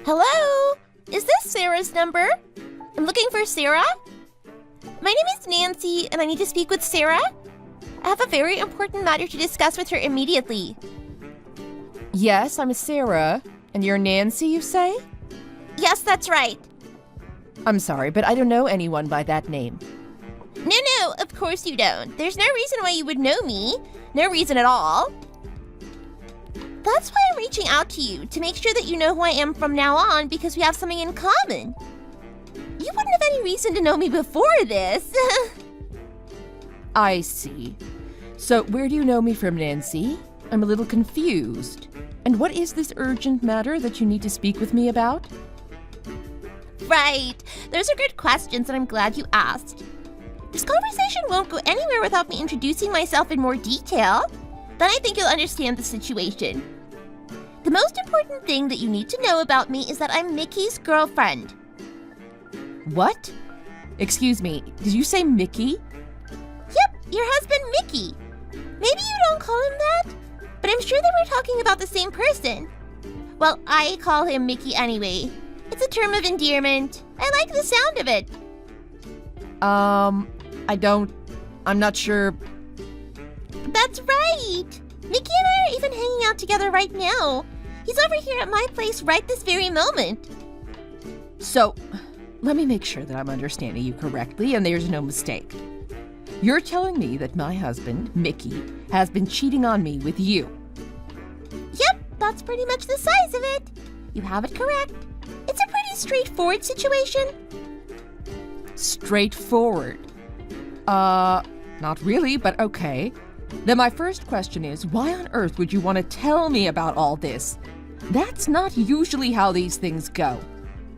Hello? Is this Sarah's number? I'm looking for Sarah. My name is Nancy, and I need to speak with Sarah. I have a very important matter to discuss with her immediately. Yes, I'm Sarah. And you're Nancy, you say? Yes, that's right. I'm sorry, but I don't know anyone by that name. No, of course you don't. There's no reason why you would know me. No reason at all. That's why I'm reaching out to you, to make sure that you know who I am from now on, because we have something in common. You wouldn't have any reason to know me before this. I see. So where do you know me from, Nancy? I'm a little confused. And what is this urgent matter that you need to speak with me about? Right. Those are good questions, and I'm glad you asked. This conversation won't go anywhere without me introducing myself in more detail. Then I think you'll understand the situation. The most important thing that you need to know about me is that I'm Mickey's girlfriend. What? Excuse me, did you say Mickey? Yep, your husband Mickey. Maybe you don't call him that, but I'm sure that we're talking about the same person. Well, I call him Mickey anyway. It's a term of endearment. I like the sound of it. I'm not sure. That's right! Mickey and I are even hanging out together right now. He's over here at my place right this very moment. So, let me make sure that I'm understanding you correctly and there's no mistake. You're telling me that my husband, Mickey, has been cheating on me with you. Yep, that's pretty much the size of it. You have it correct. It's a pretty straightforward situation. Straightforward? Not really, but okay. Then my first question is, why on earth would you want to tell me about all this? That's not usually how these things go.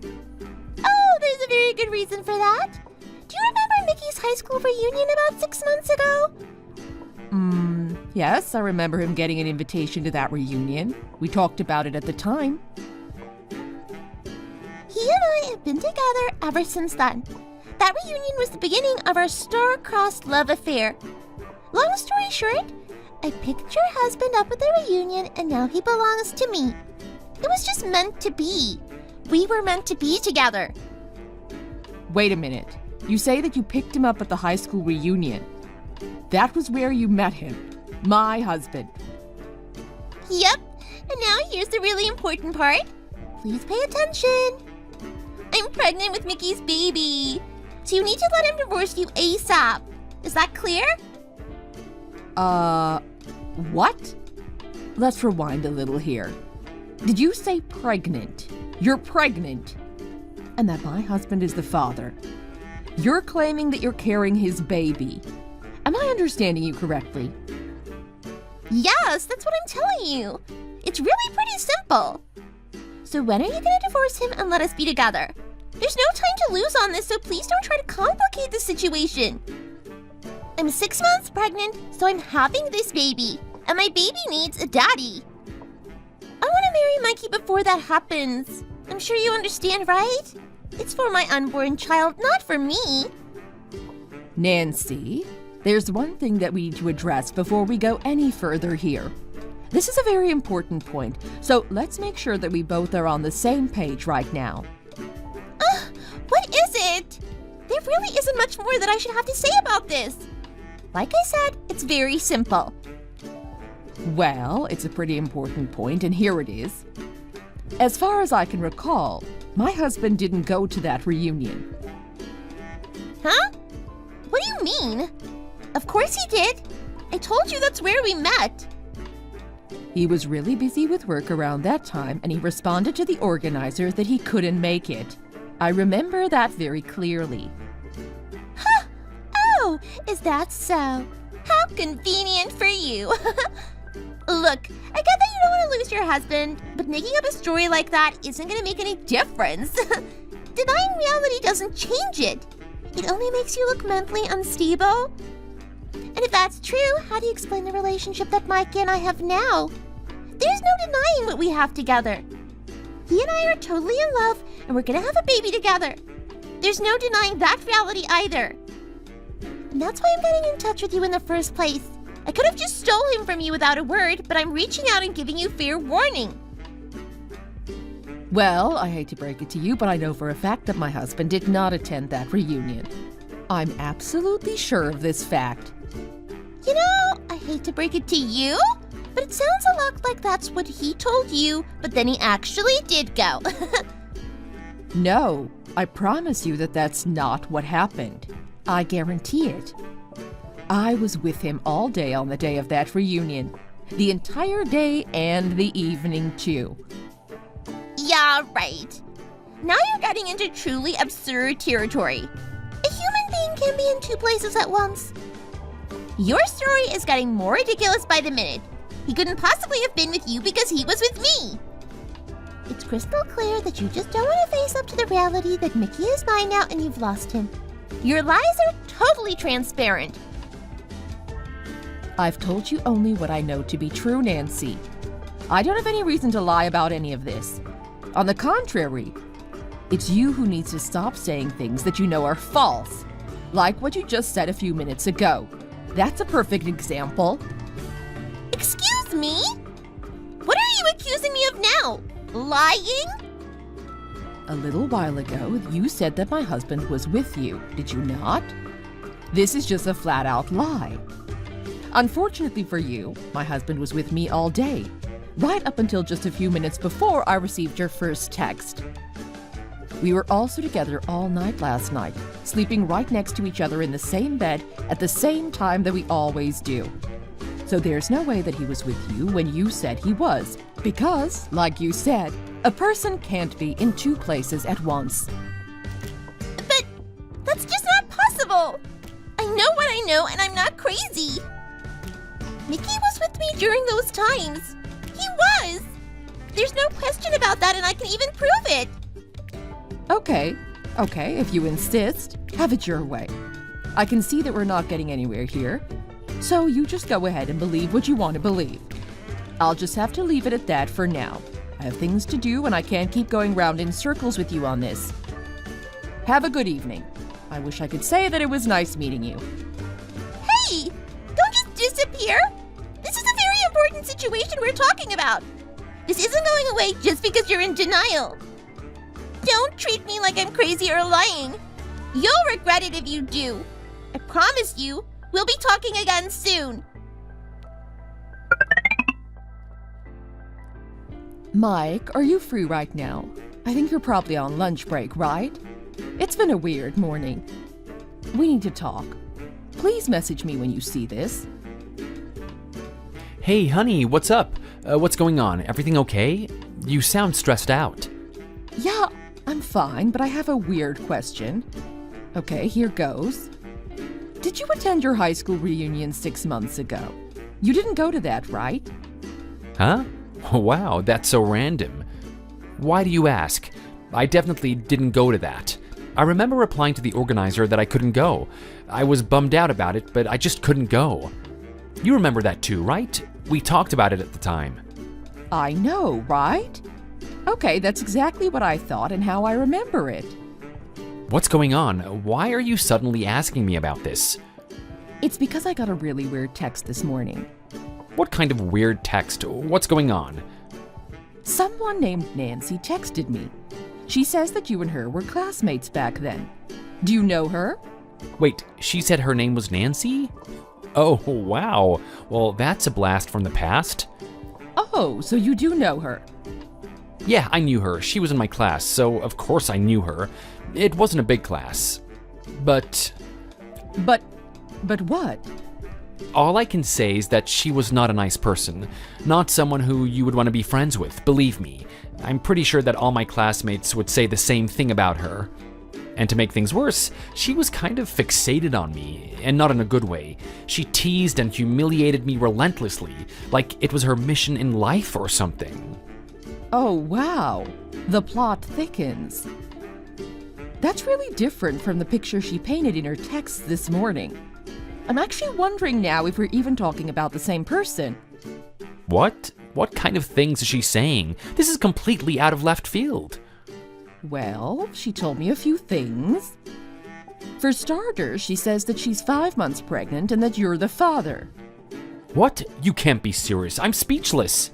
Oh, there's a very good reason for that. Do you remember Mickey's high school reunion about 6 months ago? Yes, I remember him getting an invitation to that reunion. We talked about it at the time. He and I have been together ever since then. That reunion was the beginning of our star-crossed love affair. Long story short, I picked your husband up at the reunion and now he belongs to me. It was just meant to be. We were meant to be together. Wait a minute. You say that you picked him up at the high school reunion. That was where you met him. My husband. Yep. And now here's the really important part. Please pay attention. I'm pregnant with Mickey's baby. So you need to let him divorce you ASAP. Is that clear? What? Let's rewind a little here. Did you say pregnant? You're pregnant. And that my husband is the father. You're claiming that you're carrying his baby. Am I understanding you correctly? Yes, that's what I'm telling you. It's really pretty simple. So when are you going to divorce him and let us be together? There's no time to lose on this, so please don't try to complicate the situation. I'm 6 months pregnant, so I'm having this baby. And my baby needs a daddy. I want to marry Mikey before that happens. I'm sure you understand, right? It's for my unborn child, not for me. Nancy, there's one thing that we need to address before we go any further here. This is a very important point, so let's make sure that we both are on the same page right now. What is it? There really isn't much more that I should have to say about this. Like I said, it's very simple. Well, it's a pretty important point, and here it is. As far as I can recall, my husband didn't go to that reunion. Huh? What do you mean? Of course he did. I told you that's where we met. He was really busy with work around that time, and he responded to the organizer that he couldn't make it. I remember that very clearly. Huh? Oh, is that so? How convenient for you. Look, I get that you don't want to lose your husband, but making up a story like that isn't going to make any difference. Denying reality doesn't change it. It only makes you look mentally unstable. And if that's true, how do you explain the relationship that Mikey and I have now? There's no denying what we have together. He and I are totally in love, and we're gonna have a baby together. There's no denying that reality either. And that's why I'm getting in touch with you in the first place. I could have just stole him from you without a word, but I'm reaching out and giving you fair warning. Well, I hate to break it to you, but I know for a fact that my husband did not attend that reunion. I'm absolutely sure of this fact. You know, I hate to break it to you, but it sounds a lot like that's what he told you, but then he actually did go. No, I promise you that that's not what happened. I guarantee it. I was with him all day on the day of that reunion. The entire day and the evening, too. Yeah, right. Now you're getting into truly absurd territory. A human being can be in two places at once. Your story is getting more ridiculous by the minute. He couldn't possibly have been with you because he was with me. It's crystal clear that you just don't want to face up to the reality that Mickey is mine now and you've lost him. Your lies are totally transparent. I've told you only what I know to be true, Nancy. I don't have any reason to lie about any of this. On the contrary, it's you who needs to stop saying things that you know are false, like what you just said a few minutes ago. That's a perfect example. Excuse me? What are you accusing me of now? Lying? A little while ago, you said that my husband was with you, did you not? This is just a flat-out lie. Unfortunately for you, my husband was with me all day, right up until just a few minutes before I received your first text. We were also together all night last night, sleeping right next to each other in the same bed at the same time that we always do. So there's no way that he was with you when you said he was, because, like you said, a person can't be in two places at once. But that's just not possible. I know what I know and I'm not crazy. Mickey was with me during those times. He was. There's no question about that and I can even prove it. Okay, if you insist, have it your way. I can see that we're not getting anywhere here, so you just go ahead and believe what you want to believe. I'll just have to leave it at that for now. I have things to do and I can't keep going round in circles with you on this. Have a good evening. I wish I could say that it was nice meeting you. Hey, don't just disappear. This is a very important situation we're talking about. This isn't going away just because you're in denial. Don't treat me like I'm crazy or lying. You'll regret it if you do. I promise you, we'll be talking again soon. Mike, are you free right now? I think you're probably on lunch break, right? It's been a weird morning. We need to talk. Please message me when you see this. Hey, honey, what's up? What's going on? Everything okay? You sound stressed out. Yeah, I'm fine, but I have a weird question. Okay, here goes. Did you attend your high school reunion 6 months ago? You didn't go to that, right? Huh? Wow, that's so random. Why do you ask? I definitely didn't go to that. I remember replying to the organizer that I couldn't go. I was bummed out about it, but I just couldn't go. You remember that too, right? We talked about it at the time. I know, right? Okay, that's exactly what I thought and how I remember it. What's going on? Why are you suddenly asking me about this? It's because I got a really weird text this morning. What kind of weird text? What's going on? Someone named Nancy texted me. She says that you and her were classmates back then. Do you know her? Wait, she said her name was Nancy? Oh, wow. Well, that's a blast from the past. Oh, so you do know her. Yeah, I knew her. She was in my class, so of course I knew her. It wasn't a big class. But what? all I can say is that she was not a nice person. Not someone who you would want to be friends with, believe me. I'm pretty sure that all my classmates would say the same thing about her. And to make things worse, she was kind of fixated on me, and not in a good way. She teased and humiliated me relentlessly, like it was her mission in life or something. Oh, wow. The plot thickens. That's really different from the picture she painted in her text this morning. I'm actually wondering now if we're even talking about the same person. What? What kind of things is she saying? This is completely out of left field. Well, she told me a few things. For starters, she says that she's 5 months pregnant and that you're the father. What? You can't be serious. I'm speechless.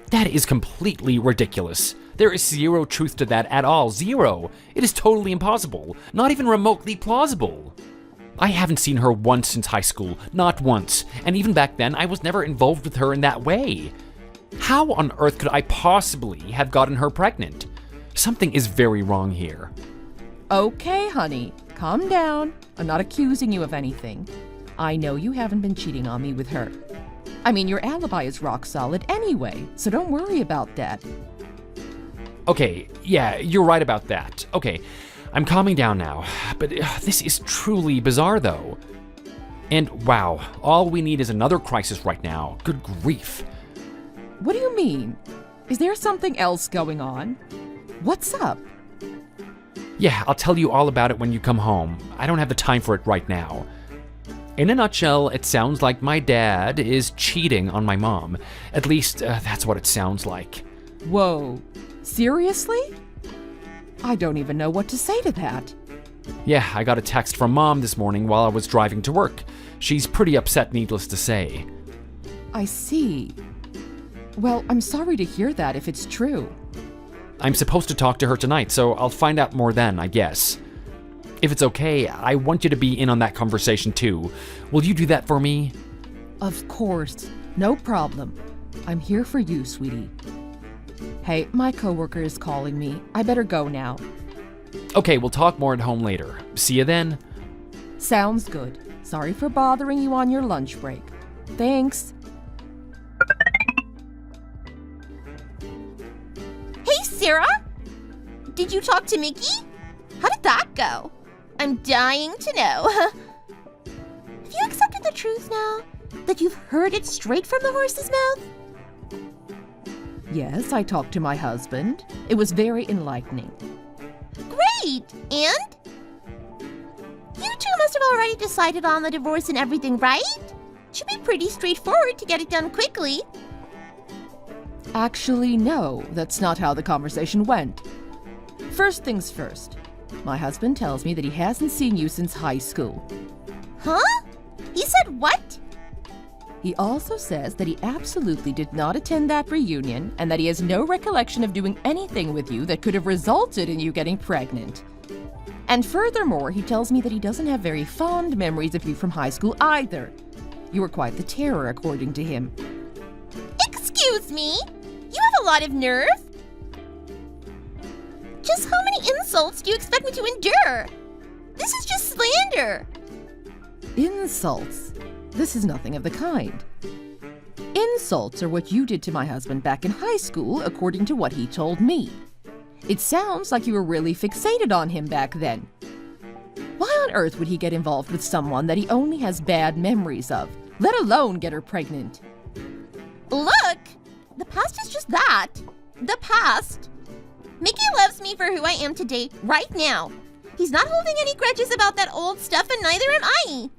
That is completely ridiculous. There is zero truth to that at all. Zero. It is totally impossible. Not even remotely plausible. I haven't seen her once since high school. Not once. And even back then, I was never involved with her in that way. How on earth could I possibly have gotten her pregnant? Something is very wrong here. Okay, honey, calm down. I'm not accusing you of anything. I know you haven't been cheating on me with her. I mean, your alibi is rock solid anyway, so don't worry about that. Okay, yeah, you're right about that. Okay, I'm calming down now. But this is truly bizarre, though. And wow, all we need is another crisis right now. Good grief. What do you mean? Is there something else going on? What's up? Yeah, I'll tell you all about it when you come home. I don't have the time for it right now. In a nutshell, it sounds like my dad is cheating on my mom. At least, that's what it sounds like. Whoa, seriously? I don't even know what to say to that. Yeah, I got a text from Mom this morning while I was driving to work. She's pretty upset, needless to say. I see. Well, I'm sorry to hear that if it's true. I'm supposed to talk to her tonight, so I'll find out more then, I guess. If it's okay, I want you to be in on that conversation too. Will you do that for me? Of course, no problem. I'm here for you, sweetie. Hey, my coworker is calling me. I better go now. Okay, we'll talk more at home later. See you then. Sounds good. Sorry for bothering you on your lunch break. Thanks. Hey, Sarah! Did you talk to Mickey? How did that go? I'm dying to know. Have you accepted the truth now? That you've heard it straight from the horse's mouth? Yes, I talked to my husband. It was very enlightening. Great! And? You two must have already decided on the divorce and everything, right? Should be pretty straightforward to get it done quickly. Actually, no, that's not how the conversation went. First things first. My husband tells me that he hasn't seen you since high school. Huh? He said what? He also says that he absolutely did not attend that reunion and that he has no recollection of doing anything with you that could have resulted in you getting pregnant. And furthermore, he tells me that he doesn't have very fond memories of you from high school either. You were quite the terror, according to him. Excuse me? You have a lot of nerve. Just how many insults do you expect me to endure? This is just slander. Insults? This is nothing of the kind. Insults are what you did to my husband back in high school, according to what he told me. It sounds like you were really fixated on him back then. Why on earth would he get involved with someone that he only has bad memories of, let alone get her pregnant? Look, the past is just that. The past. Mickey loves me for who I am today, right now. He's not holding any grudges about that old stuff, and neither am I.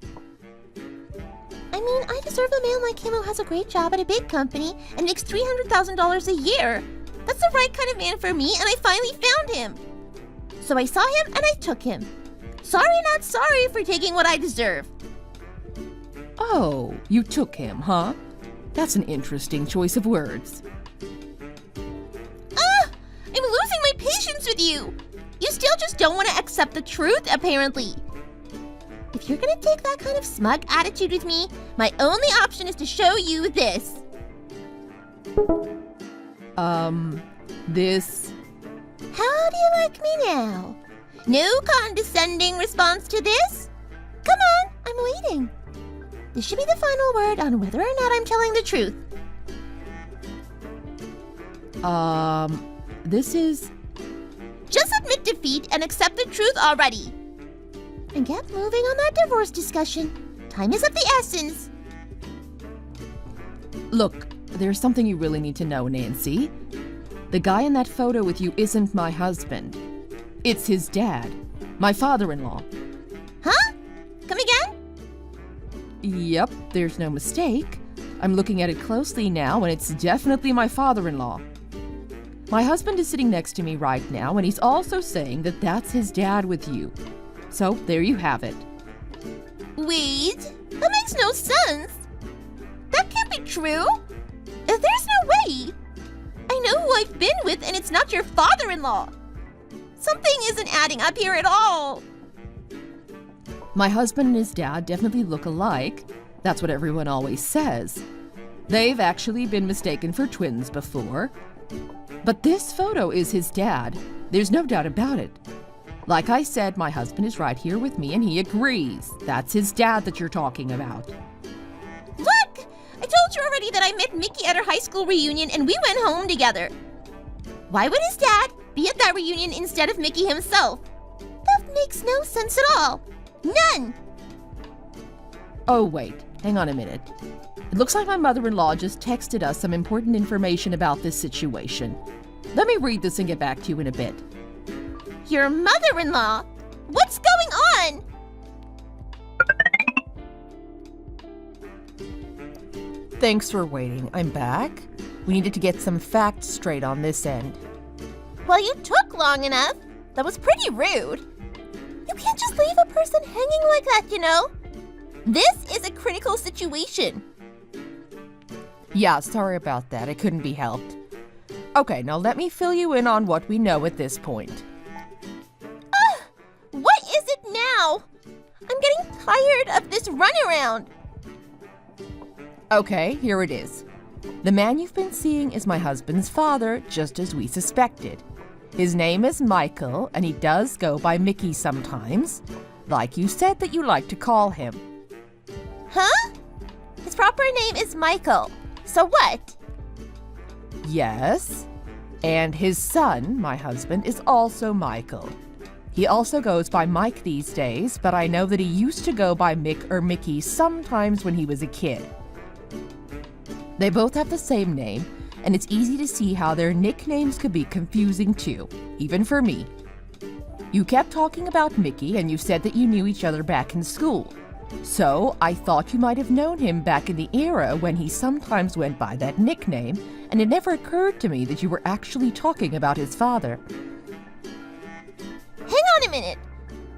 I mean, I deserve a man like him who has a great job at a big company and makes $300,000 a year. That's the right kind of man for me, and I finally found him. So I saw him and I took him. Sorry, not sorry for taking what I deserve. Oh, you took him, huh? That's an interesting choice of words. I'm losing my patience with you. You still just don't want to accept the truth, apparently. If you're gonna take that kind of smug attitude with me, my only option is to show you this. This... How do you like me now? No condescending response to this? Come on, I'm waiting. This should be the final word on whether or not I'm telling the truth. This is... Just admit defeat and accept the truth already. And get moving on that divorce discussion. Time is of the essence. Look, there's something you really need to know, Nancy. The guy in that photo with you isn't my husband. It's his dad, my father-in-law. Huh? Come again? Yep, there's no mistake. I'm looking at it closely now, and it's definitely my father-in-law. My husband is sitting next to me right now, and he's also saying that that's his dad with you. So, there you have it. Wait, that makes no sense. That can't be true. There's no way. I know know who I've been with, and it's not your father-in-law. Something isn't adding up here at all. My husband and his dad definitely look alike. That's what everyone always says. They've actually been mistaken for twins before. But this photo is his dad. There's no doubt about it. Like I said, my husband is right here with me and he agrees. That's his dad that you're talking about. Look! I told you already that I met Mickey at our high school reunion and we went home together. Why would his dad be at that reunion instead of Mickey himself? That makes no sense at all. None! Oh, wait. Hang on a minute. It looks like my mother-in-law just texted us some important information about this situation. Let me read this and get back to you in a bit. Your mother-in-law? What's going on? Thanks for waiting. I'm back. We needed to get some facts straight on this end. Well, you took long enough. That was pretty rude. You can't just leave a person hanging like that, you know? This is a critical situation. Yeah, sorry about that. It couldn't be helped. Okay, now let me fill you in on what we know at this point. What is it now? I'm getting tired of this runaround. Okay, here it is. The man you've been seeing is my husband's father, just as we suspected. His name is Michael, and he does go by Mickey sometimes, like you said that you like to call him. Huh? His proper name is Michael. So what? Yes. And his son, my husband, is also Michael. He also goes by Mike these days, but I know that he used to go by Mick or Mickey sometimes when he was a kid. They both have the same name, and it's easy to see how their nicknames could be confusing too, even for me. You kept talking about Mickey, and you said that you knew each other back in school. So I thought you might have known him back in the era when he sometimes went by that nickname, and it never occurred to me that you were actually talking about his father. Hang on a minute.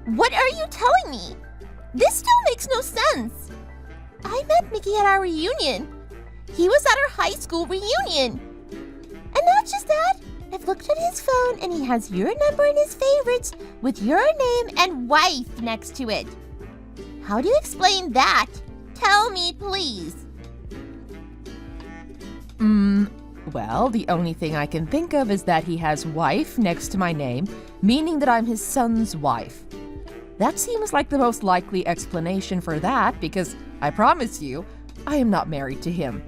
What are you telling me? This still makes no sense. I met Mickey at our reunion. He was at our high school reunion. And not just that, I've looked at his phone and he has your number in his favorites with your name and wife next to it. How do you explain that? Tell me, please. Well, the only thing I can think of is that he has wife next to my name, meaning that I'm his son's wife. That seems like the most likely explanation for that because, I promise you, I am not married to him.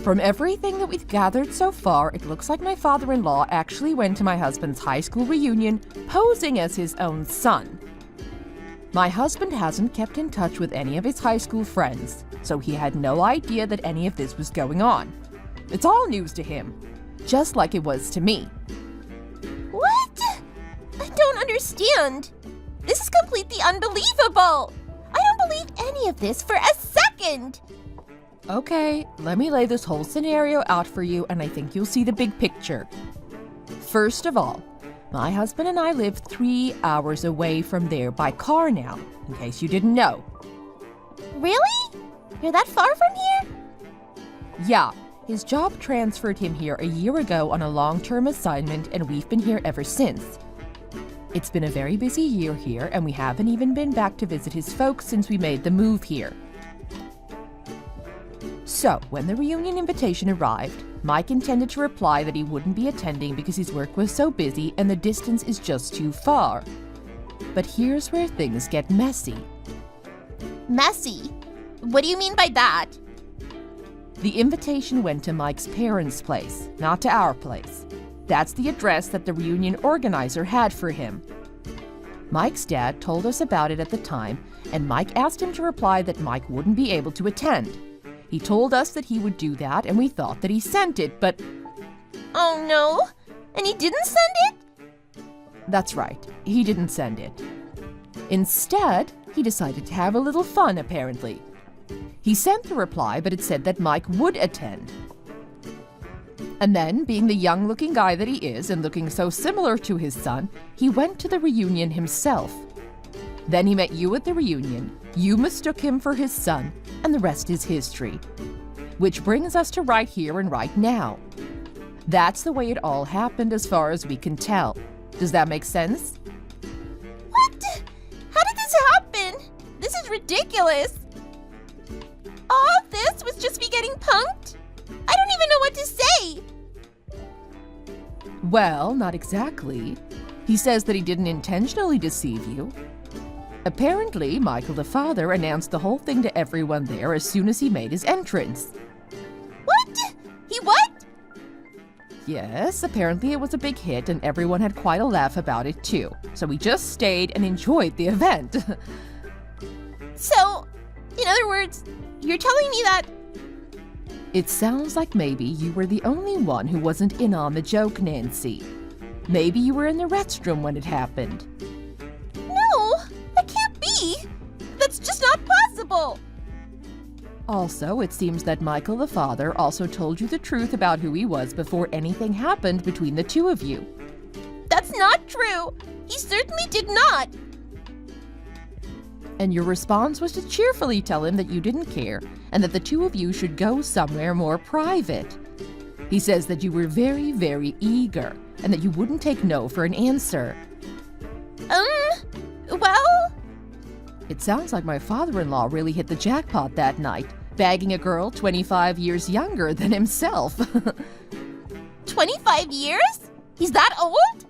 From everything that we've gathered so far, it looks like my father-in-law actually went to my husband's high school reunion posing as his own son. My husband hasn't kept in touch with any of his high school friends, so he had no idea that any of this was going on. It's all news to him, just like it was to me. What? I don't understand. This is completely unbelievable. I don't believe any of this for a second. Okay, let me lay this whole scenario out for you, and I think you'll see the big picture. First of all, my husband and I live 3 hours away from there by car now, in case you didn't know. Really? You're that far from here? Yeah, his job transferred him here a year ago on a long-term assignment, and we've been here ever since. It's been a very busy year here, and we haven't even been back to visit his folks since we made the move here. So, when the reunion invitation arrived, Mike intended to reply that he wouldn't be attending because his work was so busy and the distance is just too far. But here's where things get messy. Messy? What do you mean by that? The invitation went to Mike's parents' place, not to our place. That's the address that the reunion organizer had for him. Mike's dad told us about it at the time, and Mike asked him to reply that Mike wouldn't be able to attend. He told us that he would do that, and we thought that he sent it, but... Oh no? And he didn't send it? That's right, he didn't send it. Instead, he decided to have a little fun, apparently. He sent the reply, but it said that Mike would attend. And then, being the young-looking guy that he is and looking so similar to his son, he went to the reunion himself. Then he met you at the reunion, you mistook him for his son, and the rest is history. Which brings us to right here and right now. That's the way it all happened as far as we can tell. Does that make sense? What? How did this happen? This is ridiculous. All this was just me getting punked? I don't even know what to say. Well, not exactly. He says that he didn't intentionally deceive you. Apparently, Michael the father announced the whole thing to everyone there as soon as he made his entrance. What? He what? Yes, apparently it was a big hit and everyone had quite a laugh about it too. So we just stayed and enjoyed the event. So, in other words, you're telling me that... It sounds like maybe you were the only one who wasn't in on the joke, Nancy. Maybe you were in the restroom when it happened. No, that can't be. That's just not possible. Also, it seems that Michael the father also told you the truth about who he was before anything happened between the two of you. That's not true. He certainly did not. And your response was to cheerfully tell him that you didn't care and that the two of you should go somewhere more private. He says that you were very, very eager and that you wouldn't take no for an answer. Well... It sounds like my father-in-law really hit the jackpot that night, bagging a girl 25 years younger than himself. 25 years? He's that old?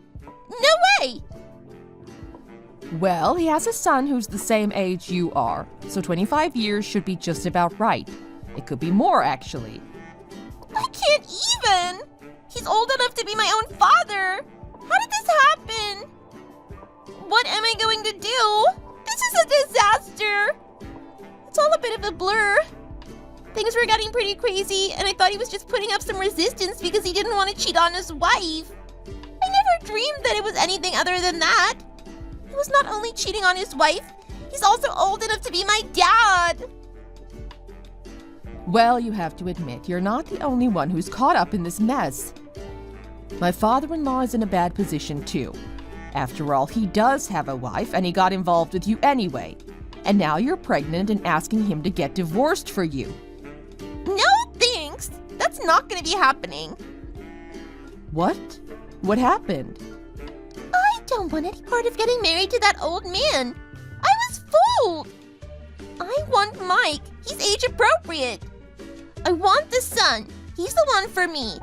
No way! Well, he has a son who's the same age you are, so 25 years should be just about right. It could be more, actually. I can't even! He's old enough to be my own father! How did this happen? What am I going to do? This is a disaster! It's all a bit of a blur. Things were getting pretty crazy, and I thought he was just putting up some resistance because he didn't want to cheat on his wife. I never dreamed that it was anything other than that. He was not only cheating on his wife, he's also old enough to be my dad. Well, you have to admit, you're not the only one who's caught up in this mess. My father-in-law is in a bad position, too. After all, he does have a wife, and he got involved with you anyway. And now you're pregnant and asking him to get divorced for you. No thanks! That's not gonna be happening. What? What happened? I don't want any part of getting married to that old man. I was fooled. I want Mike. He's age appropriate. I want the son. He's the one for me.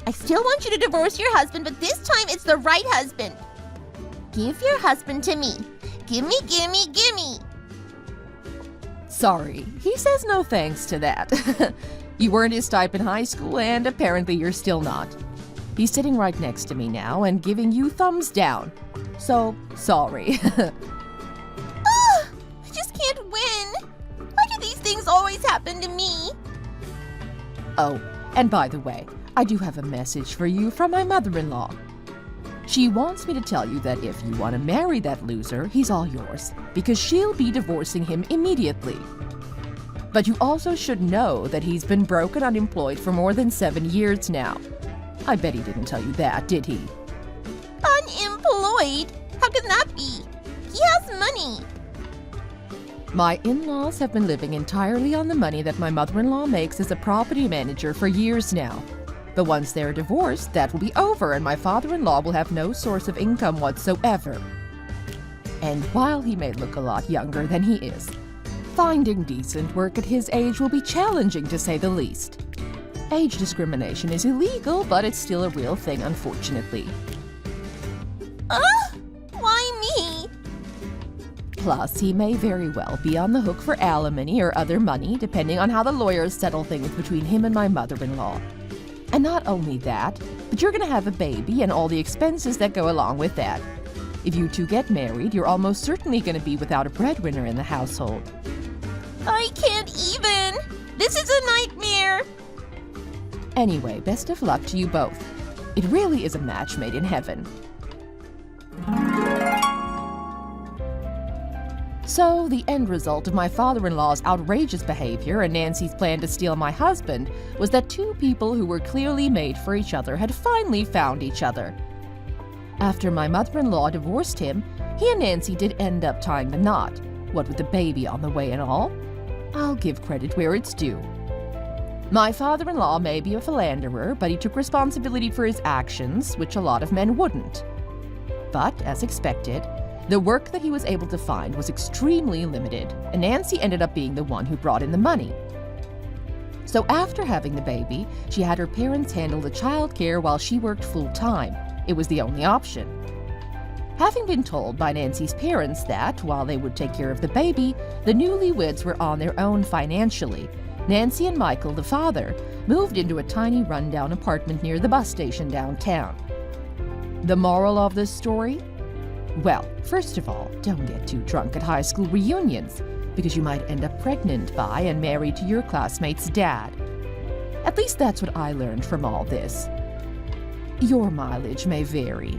I still want you to divorce your husband, but this time it's the right husband. Give your husband to me. Gimme, gimme, gimme. Sorry, he says no thanks to that. You weren't his type in high school, and apparently you're still not. He's sitting right next to me now and giving you thumbs down. So, sorry. I just can't win. Why do these things always happen to me? Oh, and by the way, I do have a message for you from my mother-in-law. She wants me to tell you that if you want to marry that loser, he's all yours, because she'll be divorcing him immediately. But you also should know that he's been broke and unemployed for more than 7 years now. I bet he didn't tell you that, did he? Unemployed? How can that be? He has money. My in-laws have been living entirely on the money that my mother-in-law makes as a property manager for years now. But once they're divorced, that will be over and my father-in-law will have no source of income whatsoever. And while he may look a lot younger than he is, finding decent work at his age will be challenging to say the least. Age discrimination is illegal, but it's still a real thing, unfortunately. Why me? Plus, he may very well be on the hook for alimony or other money, depending on how the lawyers settle things between him and my mother-in-law. And not only that, but you're gonna have a baby and all the expenses that go along with that. If you two get married, you're almost certainly gonna be without a breadwinner in the household. I can't even. This is a nightmare. Anyway, best of luck to you both. It really is a match made in heaven. So, the end result of my father-in-law's outrageous behavior and Nancy's plan to steal my husband was that two people who were clearly made for each other had finally found each other. After my mother-in-law divorced him, he and Nancy did end up tying the knot, what with the baby on the way and all. I'll give credit where it's due. My father-in-law may be a philanderer, but he took responsibility for his actions, which a lot of men wouldn't. But, as expected, the work that he was able to find was extremely limited, and Nancy ended up being the one who brought in the money. So after having the baby, she had her parents handle the childcare while she worked full-time. It was the only option. Having been told by Nancy's parents that, while they would take care of the baby, the newlyweds were on their own financially, Nancy and Michael, the father, moved into a tiny rundown apartment near the bus station downtown. The moral of this story? Well, first of all, don't get too drunk at high school reunions, because you might end up pregnant by and married to your classmate's dad. At least that's what I learned from all this. Your mileage may vary.